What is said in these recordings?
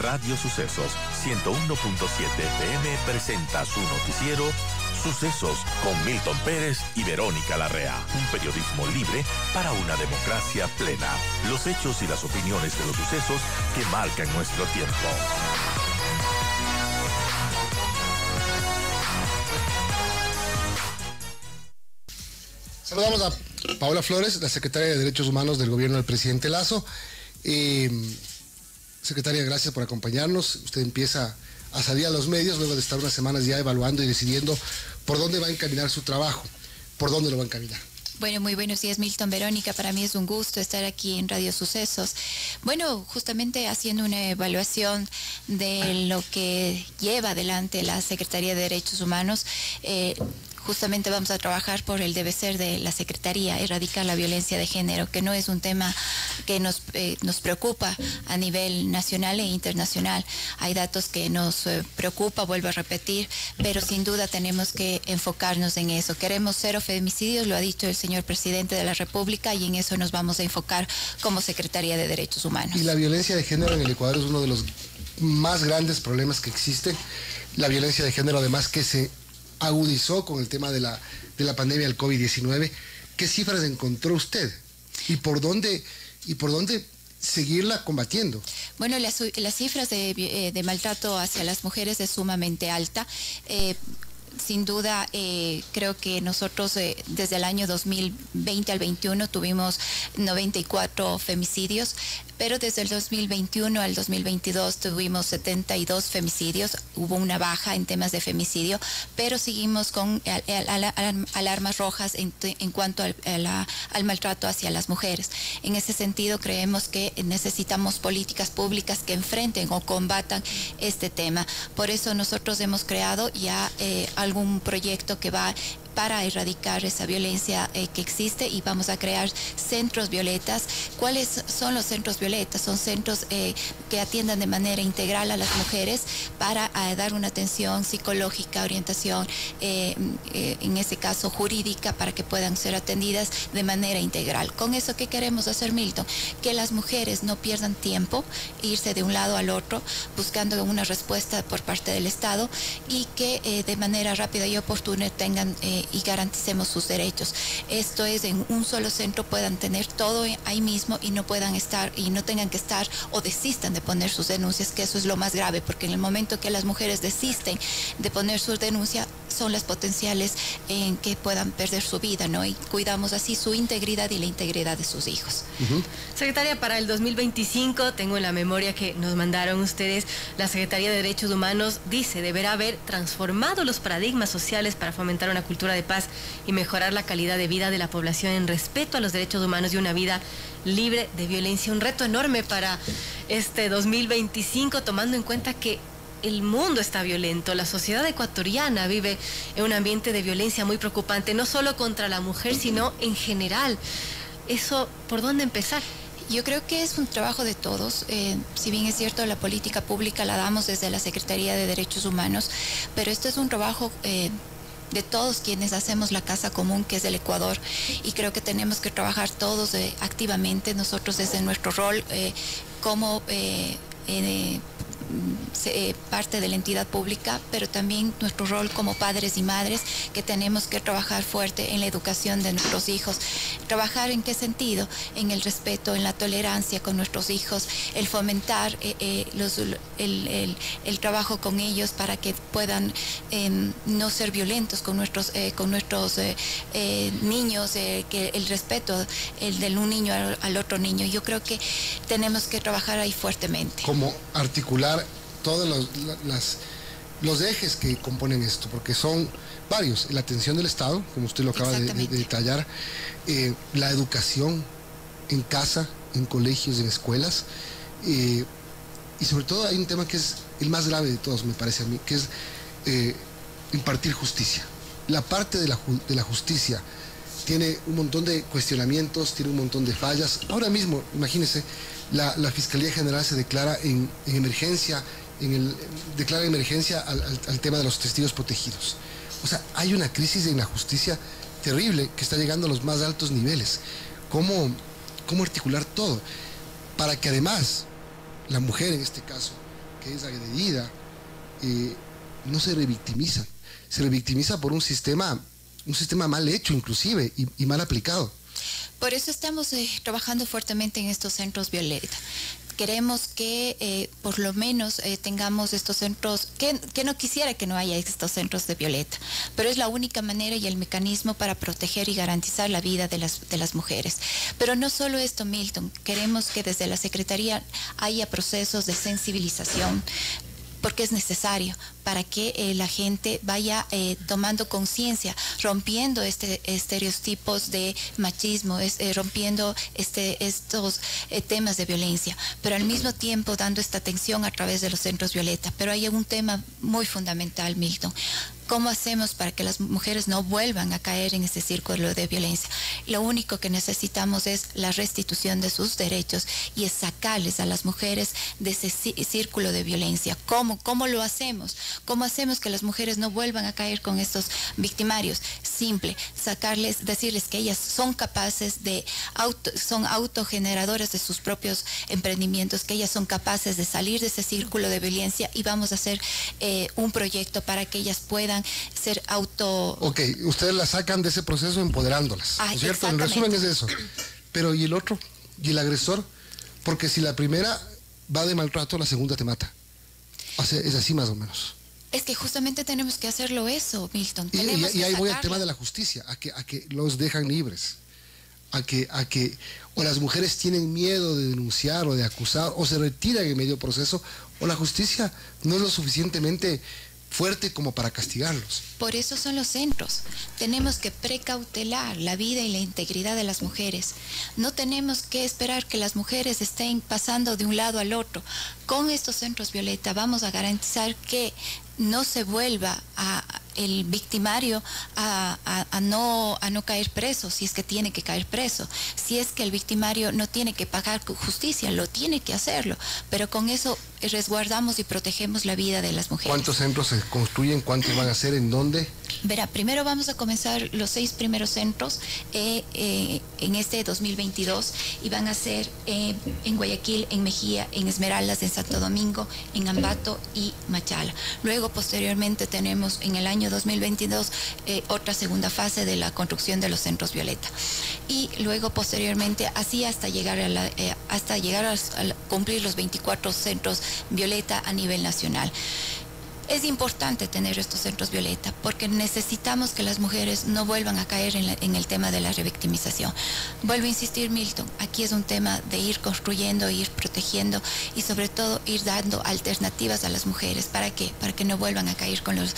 Radio Sucesos 101.7 FM presenta su noticiero Sucesos con Milton Pérez y Verónica Larrea. Un periodismo libre para una democracia plena. Los hechos y las opiniones de los sucesos que marcan nuestro tiempo. Saludamos a Paola Flores, la secretaria de Derechos Humanos del gobierno del presidente Lasso. Secretaria, gracias por acompañarnos. Usted empieza a salir a los medios luego de estar unas semanas ya evaluando y decidiendo por dónde va a encaminar su trabajo. ¿Por dónde lo va a encaminar? Bueno, muy buenos días, Milton, Verónica. Para mí es un gusto estar aquí en Radio Sucesos. Bueno, justamente haciendo una evaluación de lo que lleva adelante la Secretaría de Derechos Humanos. Justamente vamos a trabajar por el deber ser de la Secretaría, erradicar la violencia de género, que no es un tema que nos preocupa a nivel nacional e internacional. Hay datos que nos preocupa, vuelvo a repetir, pero sin duda tenemos que enfocarnos en eso. Queremos 0 femicidios, lo ha dicho el señor presidente de la República, y en eso nos vamos a enfocar como Secretaría de Derechos Humanos. Y la violencia de género en el Ecuador es uno de los más grandes problemas que existe. La violencia de género, además, que se agudizó con el tema de la pandemia del COVID-19. ¿Qué cifras encontró usted? ¿Y por dónde seguirla combatiendo? Bueno, las cifras de maltrato hacia las mujeres es sumamente alta. Sin duda, creo que nosotros desde el año 2020 al 21 tuvimos 94 femicidios, pero desde el 2021 al 2022 tuvimos 72 femicidios. Hubo una baja en temas de femicidio, pero seguimos con alarmas rojas en cuanto al maltrato hacia las mujeres. En ese sentido, creemos que necesitamos políticas públicas que enfrenten o combatan este tema. Por eso nosotros hemos creado ya algún proyecto que va para erradicar esa violencia que existe, y vamos a crear centros violetas. ¿Cuáles son los centros violetas? Son centros que atiendan de manera integral a las mujeres para dar una atención psicológica, orientación, en ese caso jurídica, para que puedan ser atendidas de manera integral. Con eso, ¿qué queremos hacer, Milton? Que las mujeres no pierdan tiempo, irse de un lado al otro buscando una respuesta por parte del Estado, y que de manera rápida y oportuna tengan y garanticemos sus derechos. Esto es, en un solo centro puedan tener todo ahí mismo y no tengan que estar o desistan de poner sus denuncias, que eso es lo más grave, porque en el momento que las mujeres desisten de poner sus denuncias, son las potenciales en que puedan perder su vida, ¿no? Y cuidamos así su integridad y la integridad de sus hijos. Secretaria, para el 2025, tengo en la memoria que nos mandaron ustedes, la Secretaría de Derechos Humanos dice, deberá haber transformado los paradigmas sociales para fomentar una cultura de paz y mejorar la calidad de vida de la población en respeto a los derechos humanos y una vida libre de violencia. Un reto enorme para este 2025, tomando en cuenta que el mundo está violento, la sociedad ecuatoriana vive en un ambiente de violencia muy preocupante, no solo contra la mujer, sino en general. Eso, ¿por dónde empezar? Yo creo que es un trabajo de todos. Si bien es cierto, la política pública la damos desde la Secretaría de Derechos Humanos, pero esto es un trabajo de todos quienes hacemos la casa común, que es el Ecuador, y creo que tenemos que trabajar todos activamente, nosotros desde nuestro rol como parte de la entidad pública, pero también nuestro rol como padres y madres, que tenemos que trabajar fuerte en la educación de nuestros hijos. ¿Trabajar en qué sentido? En el respeto, en la tolerancia con nuestros hijos, el fomentar el trabajo con ellos para que puedan no ser violentos con nuestros niños, que el respeto del un niño al otro niño. Yo creo que tenemos que trabajar ahí fuertemente. ¿Cómo articular todos los ejes que componen esto? Porque son varios: la atención del Estado, como usted lo acaba de detallar, la educación en casa, en colegios, en escuelas, y sobre todo hay un tema que es el más grave de todos, me parece a mí, que es impartir justicia. La parte de la justicia tiene un montón de cuestionamientos, tiene un montón de fallas. Ahora mismo, imagínense, la Fiscalía General se declara en emergencia, declara emergencia al tema de los testigos protegidos. O sea, hay una crisis en la justicia terrible que está llegando a los más altos niveles. ¿Cómo articular todo? Para que además la mujer, en este caso, que es agredida, no se revictimiza. Se revictimiza por un sistema mal hecho inclusive y mal aplicado. Por eso estamos trabajando fuertemente en estos centros Violeta. Queremos que por lo menos tengamos estos centros, que no quisiera que no haya estos centros de Violeta, pero es la única manera y el mecanismo para proteger y garantizar la vida de las mujeres. Pero no solo esto, Milton, queremos que desde la Secretaría haya procesos de sensibilización, porque es necesario para que la gente vaya tomando conciencia, rompiendo estereotipos de machismo, rompiendo estos temas de violencia, pero al mismo tiempo dando esta atención a través de los centros Violeta. Pero hay un tema muy fundamental, Milton. ¿Cómo hacemos para que las mujeres no vuelvan a caer en ese círculo de violencia? Lo único que necesitamos es la restitución de sus derechos y es sacarles a las mujeres de ese círculo de violencia. ¿Cómo lo hacemos? ¿Cómo hacemos que las mujeres no vuelvan a caer con estos victimarios? Simple, decirles que ellas son capaces son autogeneradoras de sus propios emprendimientos, que ellas son capaces de salir de ese círculo de violencia, y vamos a hacer un proyecto para que ellas puedan ser Ok, ustedes las sacan de ese proceso empoderándolas, ¿no es cierto? En resumen es eso. Pero ¿y el otro? ¿Y el agresor? Porque si la primera va de maltrato, la segunda te mata. Es así más o menos. Es que justamente tenemos que hacerlo eso, Milton. Y ahí voy al tema de la justicia, a que los dejan libres. O las mujeres tienen miedo de denunciar o de acusar, o se retiran en medio proceso, o la justicia no es lo suficientemente fuerte como para castigarlos. Por eso son los centros. Tenemos que precautelar la vida y la integridad de las mujeres. No tenemos que esperar que las mujeres estén pasando de un lado al otro. Con estos centros Violeta vamos a garantizar que no se vuelva el victimario a no caer preso, si es que tiene que caer preso. Si es que el victimario no tiene que pagar justicia, lo tiene que hacerlo. Pero con eso resguardamos y protegemos la vida de las mujeres. ¿Cuántos centros se construyen? ¿Cuántos van a ser? ¿En dónde? Verá, primero vamos a comenzar los 6 primeros centros en este 2022, y van a ser en Guayaquil, en Mejía, en Esmeraldas, en Santo Domingo, en Ambato y Machala. Luego, posteriormente, tenemos en el año 2022 otra segunda fase de la construcción de los centros Violeta. Y luego, posteriormente, así hasta llegar a cumplir los 24 centros Violeta a nivel nacional. Es importante tener estos centros Violeta porque necesitamos que las mujeres no vuelvan a caer en el tema de la revictimización. Vuelvo a insistir, Milton, aquí es un tema de ir construyendo, ir protegiendo y sobre todo ir dando alternativas a las mujeres. ¿Para qué? Para que no vuelvan a caer con los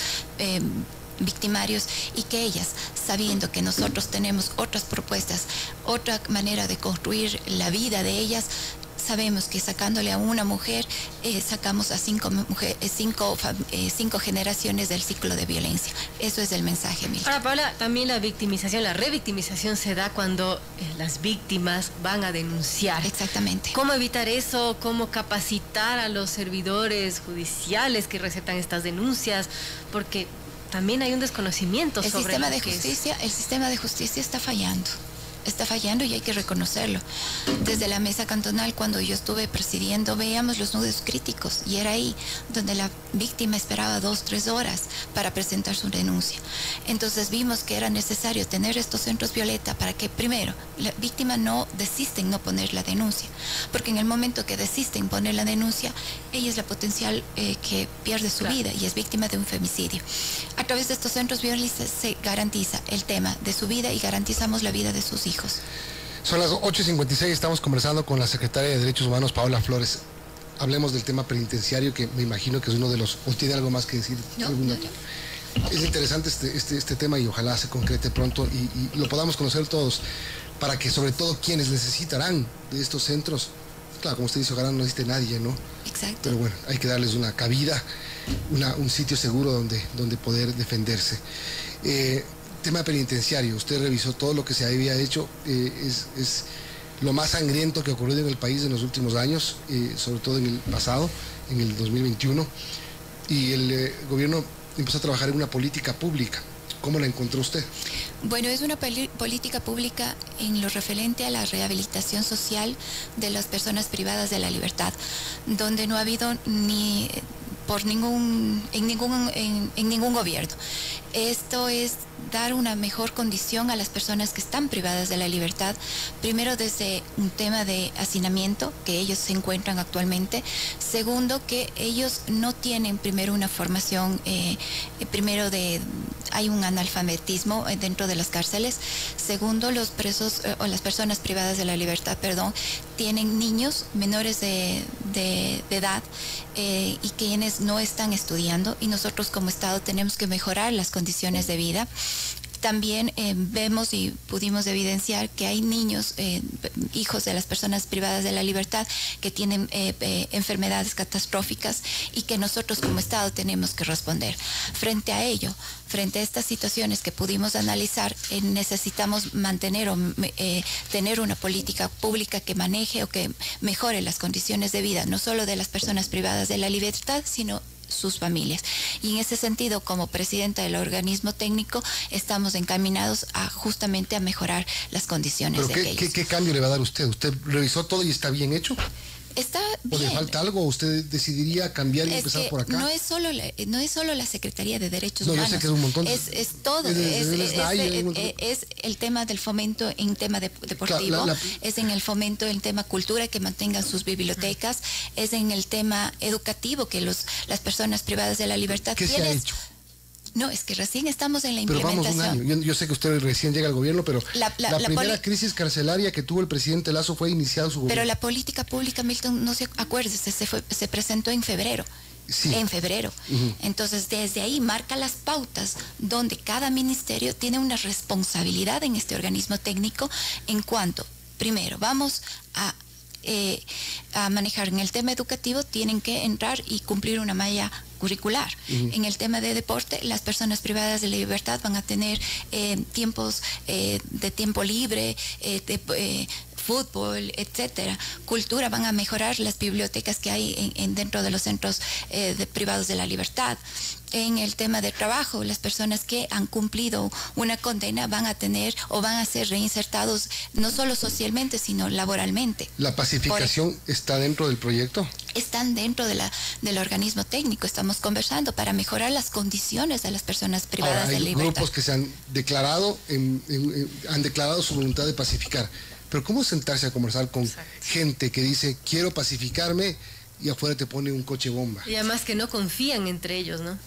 victimarios, y que ellas, sabiendo que nosotros tenemos otras propuestas, otra manera de construir la vida de ellas, sabemos que sacándole a una mujer, sacamos a 5 generaciones del ciclo de violencia. Eso es el mensaje, Milton. Ahora, Paula, también la revictimización se da cuando las víctimas van a denunciar. Exactamente. ¿Cómo evitar eso? ¿Cómo capacitar a los servidores judiciales que recetan estas denuncias? Porque también hay un desconocimiento sobre el sistema de justicia está fallando y hay que reconocerlo. Desde la mesa cantonal, cuando yo estuve presidiendo, veíamos los nudos críticos y era ahí donde la víctima esperaba 2-3 horas para presentar su denuncia. Entonces vimos que era necesario tener estos centros Violeta para que, primero, la víctima no desista en no poner la denuncia, porque en el momento que desiste en poner la denuncia, ella es la potencial que pierde su vida y es víctima de un femicidio. A través de estos centros Violeta se garantiza el tema de su vida y garantizamos la vida de sus hijos. Son las 8:56, estamos conversando con la secretaria de Derechos Humanos, Paola Flores. Hablemos del tema penitenciario, que me imagino que es uno de los... ¿O tiene algo más que decir? No. Es interesante este tema y ojalá se concrete pronto y lo podamos conocer todos, para que sobre todo quienes necesitarán de estos centros, claro, como usted dice, ojalá no necesite nadie, ¿no? Exacto. Pero bueno, hay que darles una cabida, un sitio seguro donde poder defenderse. Tema penitenciario, usted revisó todo lo que se había hecho, es lo más sangriento que ha ocurrido en el país en los últimos años, sobre todo en el pasado, en el 2021, y el gobierno empezó a trabajar en una política pública ¿Cómo la encontró usted? Bueno, es una política pública en lo referente a la rehabilitación social de las personas privadas de la libertad, donde no ha habido ni en ningún gobierno. Esto es dar una mejor condición a las personas que están privadas de la libertad, primero desde un tema de hacinamiento, que ellos se encuentran actualmente. Segundo, que ellos no tienen primero una formación, hay un analfabetismo dentro de las cárceles. Segundo, los presos o las personas privadas de la libertad, tienen niños menores de edad y quienes no están estudiando, y nosotros como Estado tenemos que mejorar las condiciones de vida. También vemos y pudimos evidenciar que hay niños, hijos de las personas privadas de la libertad, que tienen enfermedades catastróficas y que nosotros como Estado tenemos que responder. Frente a ello, frente a estas situaciones que pudimos analizar, necesitamos mantener o tener una política pública que maneje o que mejore las condiciones de vida, no solo de las personas privadas de la libertad, sino sus familias. Y en ese sentido, como presidenta del organismo técnico, estamos encaminados justamente a mejorar las condiciones de ellos. ¿Qué cambio le va a dar usted? ¿Usted revisó todo y está bien hecho? Está ¿O bien. le falta algo? ¿O usted decidiría cambiar y empezar por acá? No es solo la Secretaría de Derechos Humanos. Yo sé que es un montón. Es todo. Es el tema del fomento en tema deportivo, es en el fomento en tema cultura, que mantengan sus bibliotecas, es en el tema educativo, que las personas privadas de la libertad... ¿Qué se ha hecho? No, es que recién estamos en la implementación. Pero vamos un año. Yo sé que usted recién llega al gobierno, pero la primera crisis carcelaria que tuvo el presidente Lasso fue iniciado su gobierno. Pero la política pública, Milton, no se acuerde, se presentó en febrero. Sí. En febrero. Entonces, desde ahí marca las pautas donde cada ministerio tiene una responsabilidad en este organismo técnico en cuanto, primero, vamos a manejar en el tema educativo, tienen que entrar y cumplir una malla curricular. En el tema de deporte, las personas privadas de la libertad van a tener tiempos de tiempo libre, fútbol, etcétera. Cultura, van a mejorar las bibliotecas que hay dentro de los centros privados de la libertad. En el tema de trabajo, las personas que han cumplido una condena van a tener o van a ser reinsertados no solo socialmente, sino laboralmente. ¿La pacificación está dentro del proyecto? Están dentro del organismo técnico. Estamos conversando para mejorar las condiciones de las personas privadas de libertad. Hay grupos que se han declarado, han declarado su voluntad de pacificar. Pero ¿cómo sentarse a conversar con gente que dice, quiero pacificarme, y afuera te pone un coche bomba? Y además que no confían entre ellos, ¿no?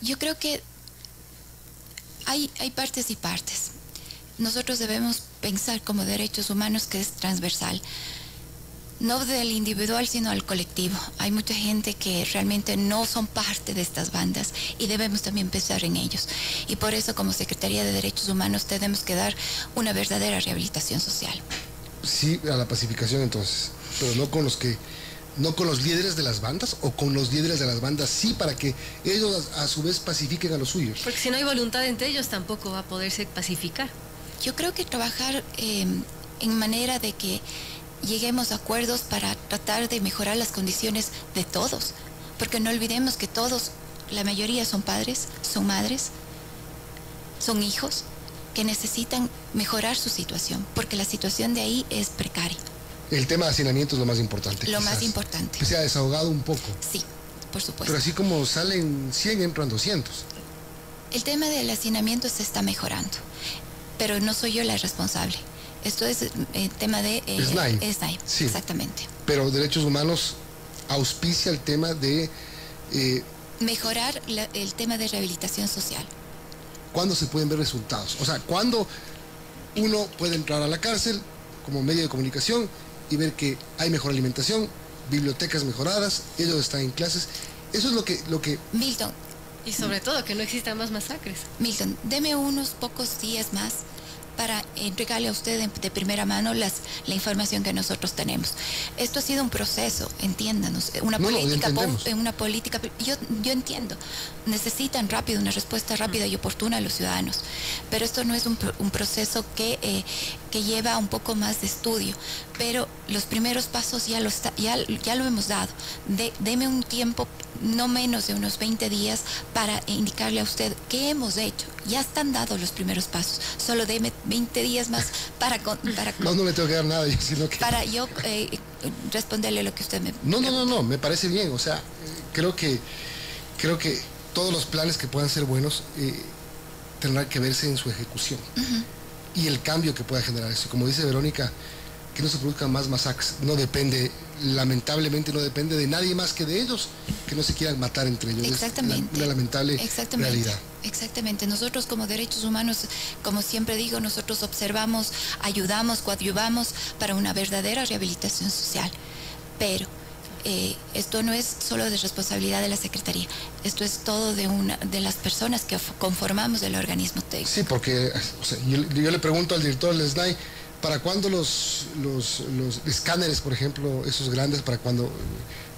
Yo creo que hay partes y partes. Nosotros debemos pensar como derechos humanos que es transversal. No del individual, sino al colectivo. Hay mucha gente que realmente no son parte de estas bandas y debemos también pensar en ellos. Y por eso, como Secretaría de Derechos Humanos, tenemos que dar una verdadera rehabilitación social. Sí, a la pacificación entonces, pero no con los líderes de las bandas, o con los líderes de las bandas sí, para que ellos a su vez pacifiquen a los suyos. Porque si no hay voluntad entre ellos, tampoco va a poderse pacificar. Yo creo que trabajar en manera de que lleguemos a acuerdos para tratar de mejorar las condiciones de todos, porque no olvidemos que todos, la mayoría son padres, son madres, son hijos que necesitan mejorar su situación, porque la situación de ahí es precaria. El tema de hacinamiento es lo más importante. Lo más importante. Que se ha desahogado un poco. Sí, por supuesto. Pero así como salen 100, entran 200. El tema del hacinamiento se está mejorando, pero no soy yo la responsable. Esto es el tema de... SNAI, sí. Exactamente. Pero Derechos Humanos auspicia el tema de... mejorar el tema de rehabilitación social. ¿Cuándo se pueden ver resultados? O sea, ¿cuándo uno puede entrar a la cárcel como medio de comunicación y ver que hay mejor alimentación, bibliotecas mejoradas, ellos están en clases? Eso es lo que... Milton. Y sobre todo que no existan más masacres. Milton, deme unos pocos días más para entregarle a usted de primera mano la información que nosotros tenemos. Esto ha sido un proceso, entiéndanos, una política, yo entiendo, necesitan una respuesta rápida y oportuna a los ciudadanos, pero esto no es un proceso que lleva un poco más de estudio, pero los primeros pasos ya lo hemos dado. Deme un tiempo, no menos de unos 20 días, para indicarle a usted qué hemos hecho, ya están dados los primeros pasos. Solo deme 20 días más para no le tengo que dar nada, sino que... para yo responderle lo que usted me... No, me parece bien. O sea, creo que todos los planes que puedan ser buenos tendrán que verse en su ejecución. Y el cambio que pueda generar eso. Como dice Verónica, que no se produzcan más masacres. No depende, lamentablemente no depende de nadie más que de ellos, que no se quieran matar entre ellos. Exactamente. Es una lamentable realidad. Exactamente. Nosotros como derechos humanos, como siempre digo, nosotros observamos, ayudamos, coadyuvamos para una verdadera rehabilitación social. Pero esto no es solo de responsabilidad de la Secretaría, esto es todo de las personas que conformamos el organismo técnico. Sí, porque o sea, yo le pregunto al director del SNAI, ¿para cuándo los escáneres, por ejemplo, esos grandes, para cuando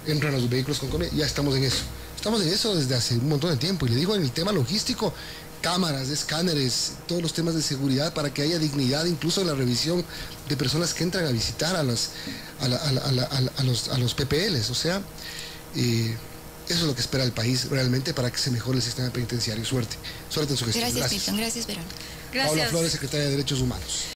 entran los vehículos con comida? Ya estamos en eso. Estamos en eso desde hace un montón de tiempo. Y le digo, en el tema logístico, cámaras, escáneres, todos los temas de seguridad para que haya dignidad, incluso en la revisión de personas que entran a visitar a los PPLs. O sea, eso es lo que espera el país realmente para que se mejore el sistema penitenciario. Suerte en su gestión. Gracias. Milton. Gracias, Verónica. Gracias. Paula Flores, secretaria de Derechos Humanos.